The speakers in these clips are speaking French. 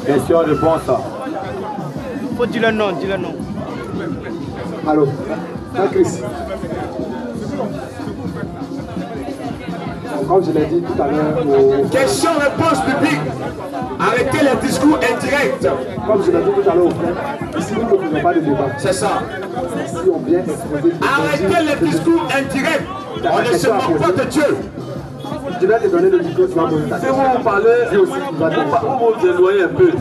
Question-réponse. Faut dire le nom, dis le nom. Allô, Chris. Comme je l'ai dit tout à l'heure, Question-réponse publique. Arrêtez les discours indirects. Comme je l'ai dit tout à l'heure, ici nous ne faisons pas de débat. C'est ça. Ici on vient exposer. Arrêtez les discours indirects. On ne se moque pas de Dieu. Je vais te donner le micro, tu vas poser ta question. Si vous parlez, vous vous éloignez un peu.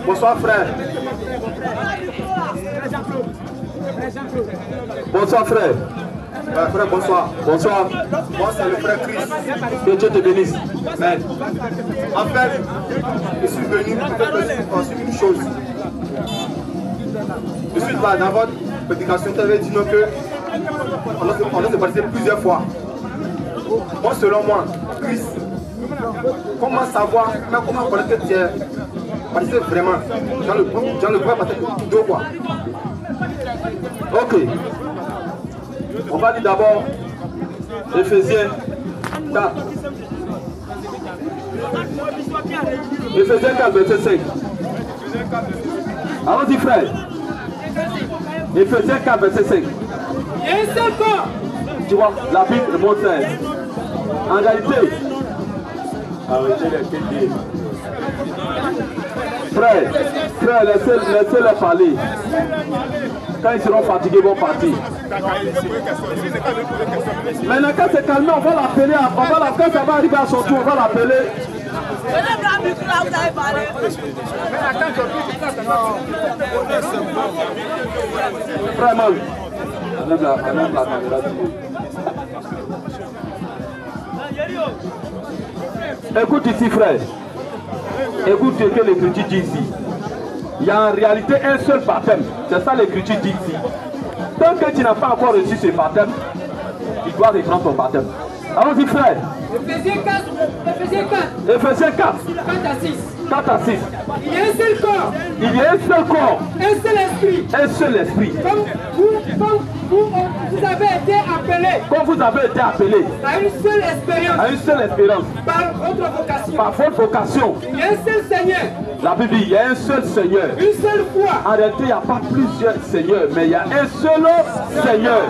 Bonsoir frère. Bonsoir frère. Frère, bonsoir. Bonsoir. Moi c'est le frère Chris. Que Dieu te bénisse. Amen. En fait, je suis venu pour faire une chose. Je suis là dans votre prédication, tu avais dit non que on doit se baptiser plusieurs fois. Moi selon moi, Chris, comment savoir, comment connaître que tu es baptisé vraiment dans le vrai baptême d'eau quoi. Ok. On va lire d'abord Éphésiens 4. Éphésiens 4, verset 5. Allons-y frère. Éphésiens 4, verset 5. Tu vois, la Bible montre ça. En réalité, frère, laissez-les parler. Quand ils seront fatigués, ils vont partir. Maintenant, quand c'est calmé, on va l'appeler. Quand ça va arriver à son tour, on va l'appeler. Vraiment. La caméra. Écoute ici, frère. Écoute ce que l'Écriture dit ici. Il y a en réalité un seul baptême. C'est ça l'Écriture dit ici. Tant que tu n'as pas encore reçu ce baptême, tu dois reprendre ton baptême. Allons-y, frère. Éphésiens 4. Éphésiens 4. 4 à 6. 4 à 6. Il y a un seul corps. Il y a un seul corps. Un seul esprit. Un seul esprit. Comme vous avez été appelés. Comme vous avez été appelés. À une seule espérance. À une seule espérance. Par votre vocation. Par votre vocation. Il y a un seul Seigneur. La Bible dit il y a un seul Seigneur. Une seule foi. En réalité, il n'y a pas plusieurs seigneurs, mais il y a un seul Seigneur.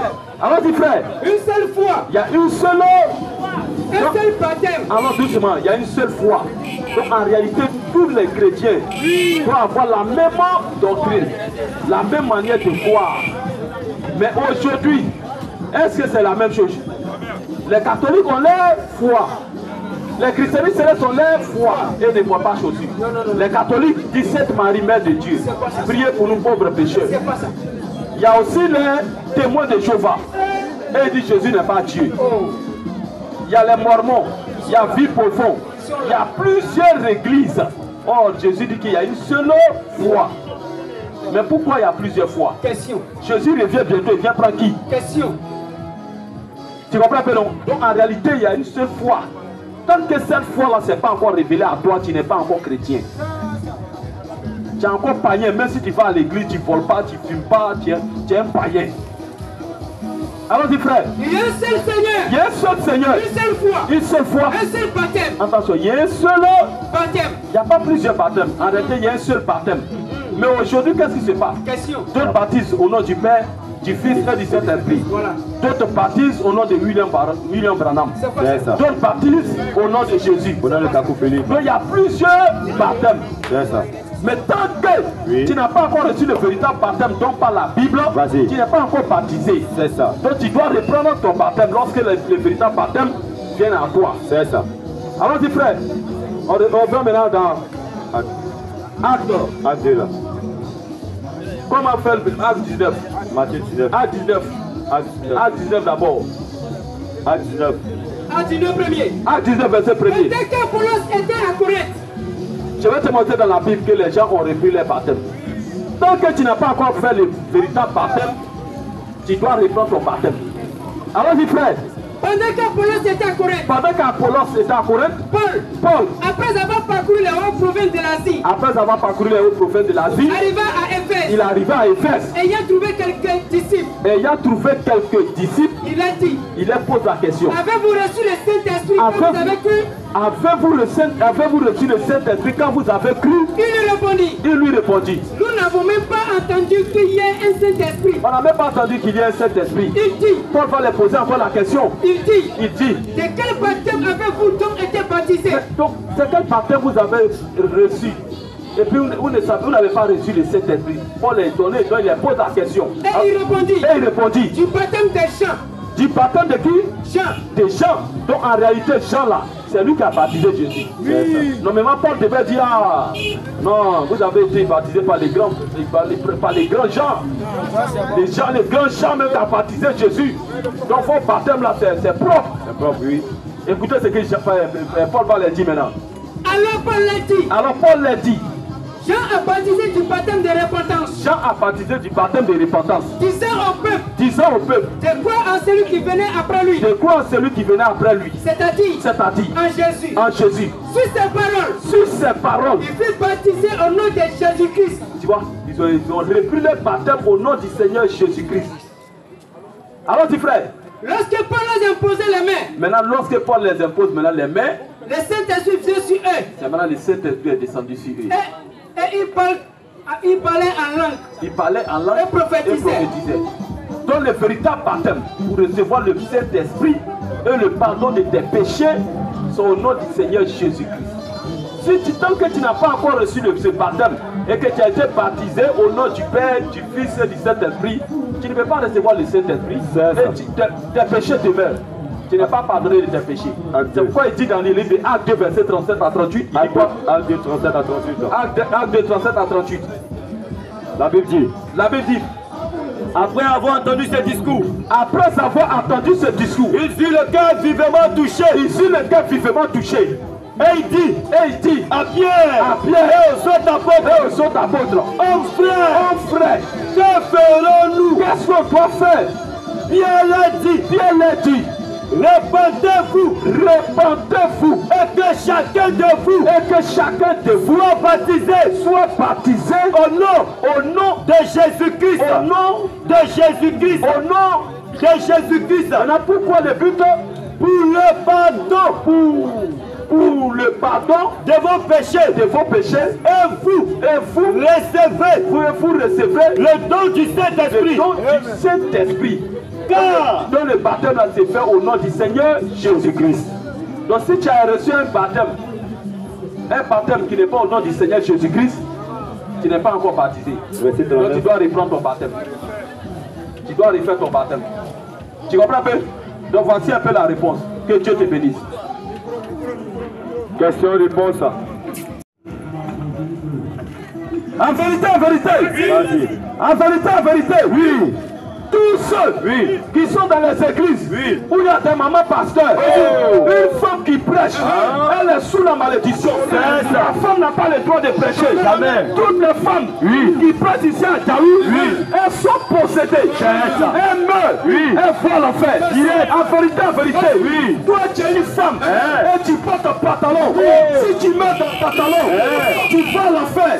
Alors dis frère. Une seule foi. Il y a une seule. Un seul baptême. Alors doucement, il y a une seule foi. Donc en réalité, tous les chrétiens doivent avoir la même doctrine, la même manière de croire. Mais aujourd'hui, est-ce que c'est la même chose? Les catholiques ont leur foi. Les christianistes ont leur foi et ne voient pas Jésus. Les catholiques disent Sainte Marie, Mère de Dieu. Priez pour nous pauvres pécheurs. Il y a aussi les témoins de Jéhovah. Et ils disent Jésus n'est pas Dieu. Il y a les Mormons, il y a Vie Profond, il y a plusieurs églises. Or, Jésus dit qu'il y a une seule foi. Mais pourquoi il y a plusieurs fois? Question. Jésus revient bientôt, il vient prendre qui? Question. Tu comprends pas non? Donc en réalité, il y a une seule foi. Tant que cette foi-là ne s'est pas encore révélée à toi, tu n'es pas encore chrétien. Tu es encore païen, même si tu vas à l'église, tu ne voles pas, tu ne fumes pas, tu es un païen. Alors dis frère. Il y a un seul Seigneur. Il y a un seul Seigneur. Une seule foi. Une seule foi. Un seul baptême. Attention, il y a un seul baptême. Il n'y a pas plusieurs baptêmes. En réalité, il y a un seul baptême. Mais aujourd'hui, qu'est-ce qui se passe? Question. D'autres baptisent au nom du Père, du Fils et du Saint-Esprit. Voilà. D'autres baptisent au nom de William Branham. D'autres baptisent au nom de Jésus. Au nom de Kakouphili. Donc il y a plusieurs baptêmes. C'est ça. Mais tant que tu n'as pas encore reçu le véritable baptême dont par la Bible, tu n'es pas encore baptisé. C'est ça. Donc tu dois reprendre ton baptême lorsque le véritable baptême vient à toi. C'est ça. Alors dis frère, on va maintenant dans Acte 2 là. Comment faire Acte 19? Matthieu 19. Acte 19. Acte 19 d'abord. Acte 19. Acte 19 premier. Acte 19 verset premier. Dès qu'Apollos était à Corinthe. Je vais te montrer dans la Bible que les gens ont repris leur baptême. Tant que tu n'as pas encore fait le véritable baptême, tu dois reprendre ton baptême. Alors dis frère. Pendant qu'Apollos était à Corinthe. Pendant qu'Apollos était à Corinthe. Paul. Après avoir parcouru les hautes provinces de l'Asie. Après avoir parcouru les hautes provinces de l'Asie. Arriva à Éphèse. Éphèse. Il est arrivé à Éphèse. Et il a trouvé quelques disciples. Et il a trouvé quelques disciples. Il a dit, Il leur pose la question. avez-vous reçu le Saint-Esprit quand vous avez cru? Avez-vous reçu le Saint-Esprit quand vous avez cru? Il lui répondit, Il lui répondit. nous n'avons même pas entendu qu'il y ait un Saint-Esprit. On n'a même pas entendu qu'il y ait un Saint-Esprit. Il dit, Paul va leur poser encore la question. il dit, Il dit, de quel baptême avez-vous donc été baptisé? donc c'est quel baptême vous avez reçu? Et puis vous n'avez pas reçu le Saint-Esprit. Paul est étonné, donc il leur pose la question. Et il répondit, Du baptême des Jean. Du baptême de qui? Jean. De Jean. Donc en réalité, Jean là, c'est lui qui a baptisé Jésus. Oui. Normalement, Paul devait dire, ah, non, vous avez été baptisé par les grands gens. Les grands gens même qui ont baptisé Jésus. Donc votre baptême là, c'est propre. C'est propre, oui. Écoutez ce que Paul va leur dire maintenant. Alors Paul leur dit. Jean a baptisé du baptême de repentance. Jean a baptisé du baptême de repentance. Disant au peuple. De croire en celui qui venait après lui. De croire en celui qui venait après lui. C'est-à-dire. En Jésus. Sur ses paroles. Il fut baptisé au nom de Jésus-Christ. Tu vois, ils ont repris leur baptême au nom du Seigneur Jésus-Christ. Alors, dit frère. Lorsque Paul les imposait les mains. Maintenant, lorsque Paul les impose les mains. Le Saint-Esprit vient sur eux. C'est maintenant le Saint-Esprit est descendu sur eux. Et il parlait en langue. Il parlait en langue et prophétisait. Donc le véritable baptême pour recevoir le Saint-Esprit et le pardon de tes péchés sont au nom du Seigneur Jésus-Christ. Tant que tu n'as pas encore reçu ce baptême et que tu as été baptisé au nom du Père, du Fils et du Saint-Esprit, tu ne peux pas recevoir le Saint-Esprit et tes péchés demeurent. Tu n'es pas pardonné de tes péchés. C'est pourquoi il dit dans les livres de Actes 2, verset 37 à 38. Il dit quoi? Actes 2, 37 à 38. Actes 2, 37 à 38. La Bible dit. Après avoir entendu ce discours, il dit le cœur vivement touché. Et il dit à Pierre et aux autres apôtres, oh frère, que ferons-nous? Qu'est-ce qu'on doit faire? Pierre leur dit, répentez-vous, et que chacun de vous soit baptisé au nom de Jésus-Christ. Maintenant, pourquoi le but? Pour le pardon de vos péchés, et vous recevez le don du Saint-Esprit. Car dans le baptême là, c'est fait au nom du Seigneur Jésus-Christ. Donc si tu as reçu un baptême qui n'est pas au nom du Seigneur Jésus-Christ, tu n'es pas encore baptisé. Donc tu dois reprendre ton baptême. Tu dois refaire ton baptême. Tu comprends un peu? Donc voici un peu la réponse. Que Dieu te bénisse. Question-réponse. En vérité, oui. Tous ceux qui sont dans les églises où il y a des mamans pasteurs, une femme qui prêche, elle est sous la malédiction. La femme n'a pas le droit de prêcher. Jamais. Toutes les femmes qui prêchent ici à Jaoui, elles sont possédées. Elles meurent. Elles vont l'enfer. En vérité, toi tu es une femme et tu portes un pantalon. Si tu mets ton pantalon, tu vas l'enfer.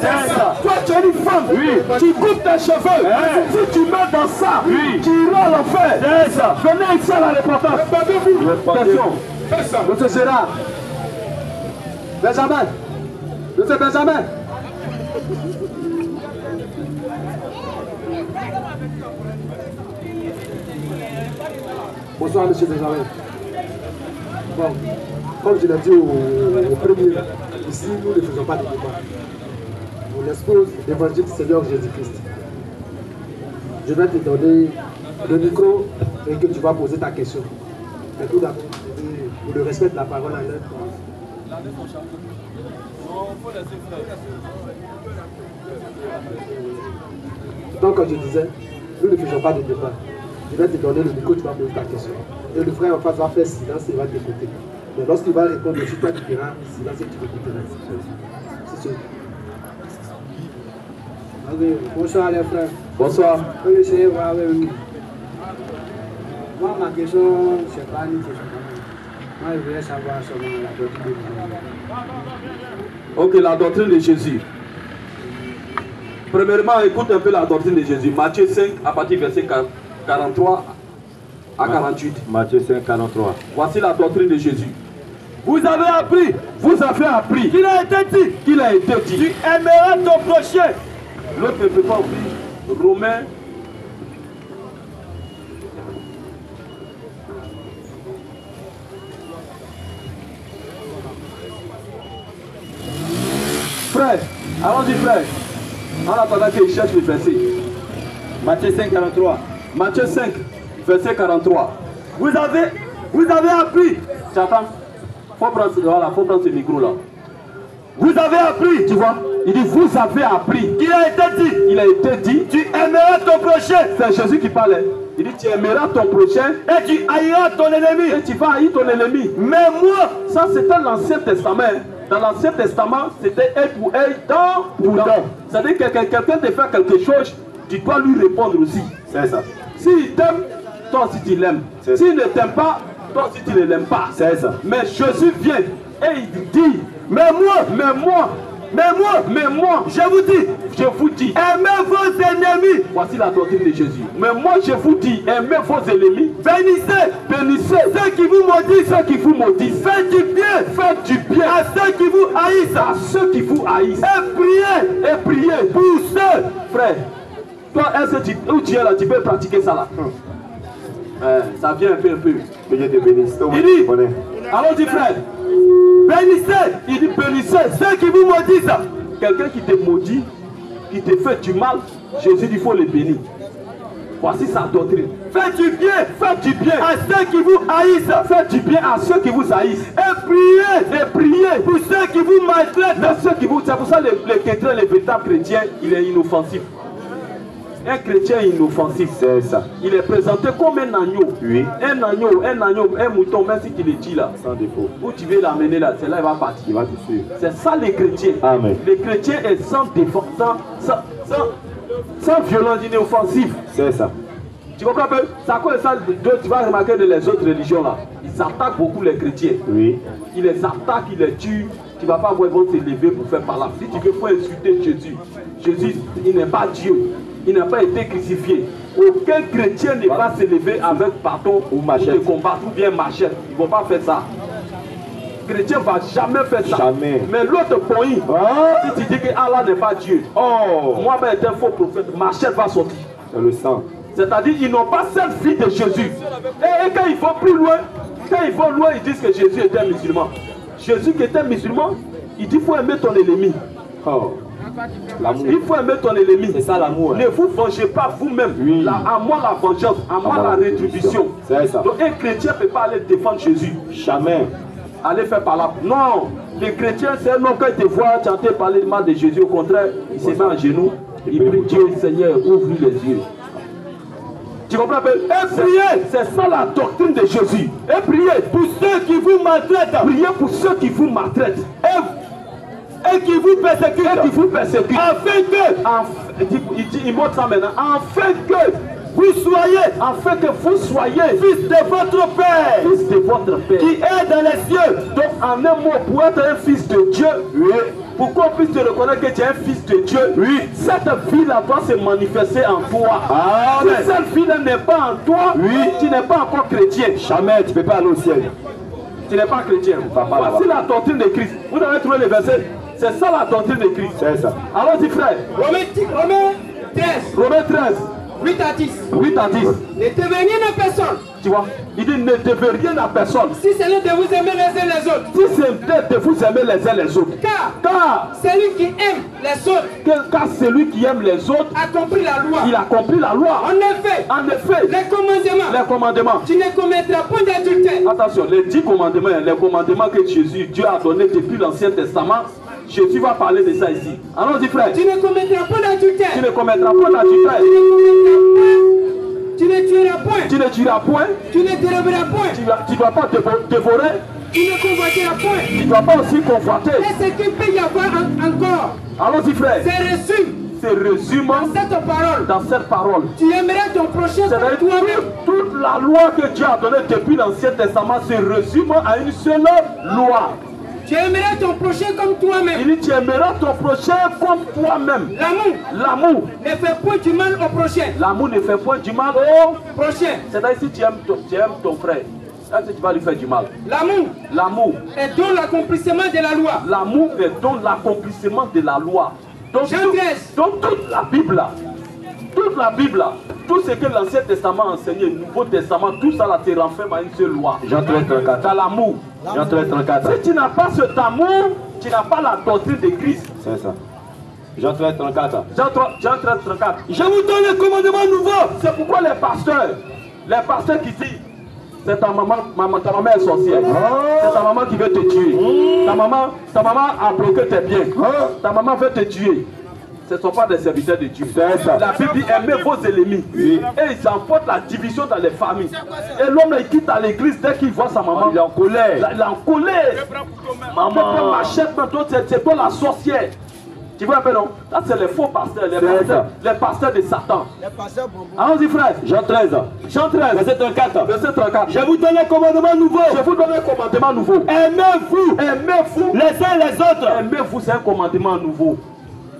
Toi tu es une femme, tu coupes tes cheveux. Si tu mets dans ça, tu iras à l'enfer. Venez ici à la repentance. Attention. Monsieur Gérard. Benjamin. Monsieur Benjamin. Bonsoir, monsieur Benjamin. Bon, comme je l'ai dit au premier, ici, nous ne faisons pas de débat. On expose l'évangile du Seigneur Jésus-Christ. Je vais te donner le micro et que tu vas poser ta question. Mais tout d'abord, pour le respect de la parole à l'être. Donc, comme je disais, nous ne faisons pas de débat. Je vais te donner le micro, tu vas poser ta question. Et le frère en face va faire silence et va t'écouter. Mais lorsqu'il va répondre, tu toi tu diras silence et tu écouteras. C'est sûr. Bonsoir les frères. Bonsoir. Oui, c'est voir avec nous. Moi, ma question, c'est pas une question. Moi, je voulais savoir seulement la doctrine de Jésus. Ok, la doctrine de Jésus. Premièrement, écoute un peu la doctrine de Jésus. Matthieu 5, à partir du verset 43 à 48. Matthieu 5, 43. Voici la doctrine de Jésus. Vous avez appris Qu'il a été dit. tu aimeras ton prochain. L'autre ne peut pas ouvrir. Romains. Frère, allons-y frère. En attendant qu'il cherche le verset. Matthieu 5, 43. Matthieu 5, verset 43. Vous avez appris. Tu attends? Faut prendre ce micro là. Vous avez appris. Tu vois? Il dit vous avez appris. Il a été dit. Tu aimeras ton prochain. C'est Jésus qui parlait. Il dit tu aimeras ton prochain et tu haïras ton ennemi. Et tu vas haïr ton ennemi. Mais moi, ça c'était l'Ancien Testament. Dans l'Ancien Testament, c'était œil pour œil, dent pour dent. C'est-à-dire que quelqu'un te fait quelque chose, tu dois lui répondre aussi. C'est ça. S'il t'aime, toi aussi tu l'aimes. S'il ne t'aime pas, toi aussi tu ne l'aimes pas. C'est ça. Mais Jésus vient et il dit, mais moi, je vous dis, aimez vos ennemis. Voici la doctrine de Jésus. Mais moi je vous dis, aimez vos ennemis. Bénissez ceux qui vous maudissent, Faites du bien à ceux qui vous haïssent, Et priez pour ceux, frère. Toi, où tu es là, tu peux pratiquer ça là. Ça vient un peu. Que Dieu te bénisse. Il dit, allons-y frère. Bénissez. Il dit bénissez ceux qui vous maudissent. Quelqu'un qui te maudit, qui te fait du mal, Jésus dit il faut le bénir. Voici sa doctrine. Faites du bien à ceux qui vous haïssent. Faites du bien à ceux qui vous haïssent. Et priez pour ceux qui vous maltraitent. C'est pour ça que le chrétien, le véritable chrétien, il est inoffensif. Un chrétien inoffensif, c'est ça. Il est présenté comme un agneau. Oui. Un agneau, un mouton, même si tu le dis là. Sans défaut. Où tu veux l'amener là, c'est là il va partir. Il va te suivre. C'est ça les chrétiens. Amen. Les chrétiens est sans défense, sans violence, inoffensif. C'est ça. Tu comprends un peu? C'est à cause de ça tu vas remarquer dans les autres religions là. Ils attaquent beaucoup les chrétiens. Oui. Ils les attaquent, ils les tuent. Tu ne vas pas voir, ils vont se lever pour faire par là. Si tu veux, il faut insulter Jésus. Jésus, il n'est pas Dieu. Il n'a pas été crucifié. Aucun chrétien ne va se lever avec bâton ou machette pour te combattre ou bien machette. Ils ne vont pas faire ça. Le chrétien ne va jamais faire ça. Jamais. Mais l'autre point, si tu dis que Allah n'est pas Dieu, Mohamed est un faux prophète, machette va sortir. C'est le sang. C'est-à-dire qu'ils n'ont pas cette vie de Jésus. Et quand ils vont plus loin, ils disent que Jésus était musulman. Jésus qui était musulman, il dit qu'il faut aimer ton ennemi. Il faut aimer ton ennemi. C'est ça l'amour. Ne vous vengez pas vous-même. Oui. À moi la vengeance, à moi la rétribution. C'est ça. Donc un chrétien ne peut pas aller défendre Jésus. Jamais. Aller faire par là. Non. Les chrétiens, c'est un homme quand il te voit chanter parler mal de Jésus. Au contraire, il se met à genoux. Il prie Dieu, Seigneur, ouvre les yeux. Tu comprends? Et priez, c'est ça la doctrine de Jésus. Et priez pour ceux qui vous maltraitent. Priez pour ceux qui vous maltraitent. Et qui vous persécutent. Il montre ça maintenant. Afin que vous soyez fils de votre Père. Qui est dans les cieux. Donc en un mot, pour être un fils de Dieu, pour qu'on puisse te reconnaître que tu es un fils de Dieu, cette vie-là doit se manifester en toi. Amen. Si cette vie-là n'est pas en toi, tu n'es pas encore chrétien. Jamais, tu ne peux pas aller au ciel. Tu n'es pas chrétien. Voici la doctrine de Christ. Vous avez trouvé les versets. C'est ça la doctrine de Christ. C'est ça. Allons-y frère. Romains 13. Romains 13. 8 à 10. 8 à 10. Ne devez rien à personne. Tu vois, il dit ne devez rien à personne. Si c'est de vous aimer les uns les autres. Si c'est de vous aimer les uns les autres. Car celui qui aime les autres. Car celui qui aime les autres a compris la loi. Il a compris la loi. En effet. Les commandements. Tu ne commettras point d'adultère. Attention, les 10 commandements, les commandements que Dieu a donnés depuis l'Ancien Testament. Jésus va parler de ça ici. Allons-y frère. Tu ne commettras pas d'adultère. Tu ne commettras pas d'adultère. Tu ne tueras point. Tu ne tueras point. Tu ne déroberas point. Tu ne dois pas dévorer. Tu ne convoiteras point. Tu ne dois pas aussi convoiter. Et ce qu'il peut y avoir encore. Allons-y frère. C'est résumé dans cette parole. Tu aimeras ton prochain comme toi-même. Toute la loi que Dieu a donnée depuis l'Ancien Testament se résume à une seule loi. Tu aimeras ton prochain comme toi-même. Il dit tu aimeras ton prochain comme toi-même. L'amour. L'amour. Ne fait point du mal au prochain. L'amour ne fait point du mal au Prochain. C'est-à-dire si tu aimes ton frère, est-ce que tu vas lui faire du mal? L'amour L'amour. est dans l'accomplissement de la loi. L'amour est dans l'accomplissement de la loi. Donc, Jean 13. donc toute la Bible là, tout ce que l'Ancien Testament a enseigné, le Nouveau Testament, tout ça là te renferme à une seule loi. Jean 13, 34. Dans l'amour. Jean 13, 34. Si tu n'as pas cet amour, tu n'as pas la doctrine de Christ. C'est ça. Jean 13, 34. Jean 13, 34. Je vous donne un commandement nouveau. C'est pourquoi les pasteurs qui disent, c'est ta maman est sorcière. C'est ta maman qui veut te tuer. Ta maman a bloqué tes biens. Ta maman veut te tuer. Ce ne sont pas des serviteurs de Dieu. La Bible dit aimez vos ennemis. Et ils emportent la division dans les familles. Et l'homme il quitte à l'église dès qu'il voit sa maman. Il est en colère. Il est en colère. Maman machette maintenant, c'est toi la sorcière. Tu vois un peu non? Là c'est les faux pasteurs, les pasteurs de Satan. Allons-y frère. Jean 13. Jean 13. Verset 34. Verset 34. Je vous donne un commandement nouveau. Je vous donne un commandement nouveau. Aimez-vous. Aimez-vous Les uns les autres. Aimez-vous, c'est un commandement nouveau.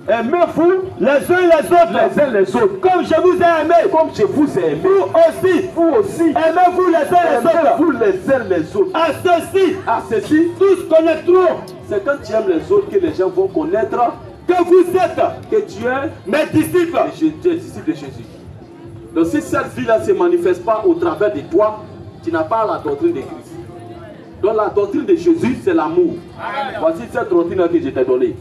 Aimez-vous les uns les autres. Les uns les autres. Comme je vous ai aimé. Comme je vous ai aimé. Vous aussi. Aimez-vous les uns les autres. Aimez-vous les uns les autres. À ceci, tous connaîtront. C'est quand tu aimes les autres que les gens vont connaître que vous êtes. Que tu es mes disciples. Disciples de Jésus. Donc si cette vie-là ne se manifeste pas au travers de toi, tu n'as pas la doctrine de Christ. Donc la doctrine de Jésus, c'est l'amour. Voici cette doctrine que je t'ai donnée.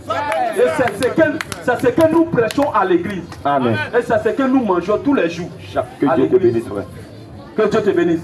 Et c'est ce que nous prêchons à l'église. Amen. Et c'est ce que nous mangeons tous les jours. Que Dieu te bénisse, frère. Que Dieu te bénisse.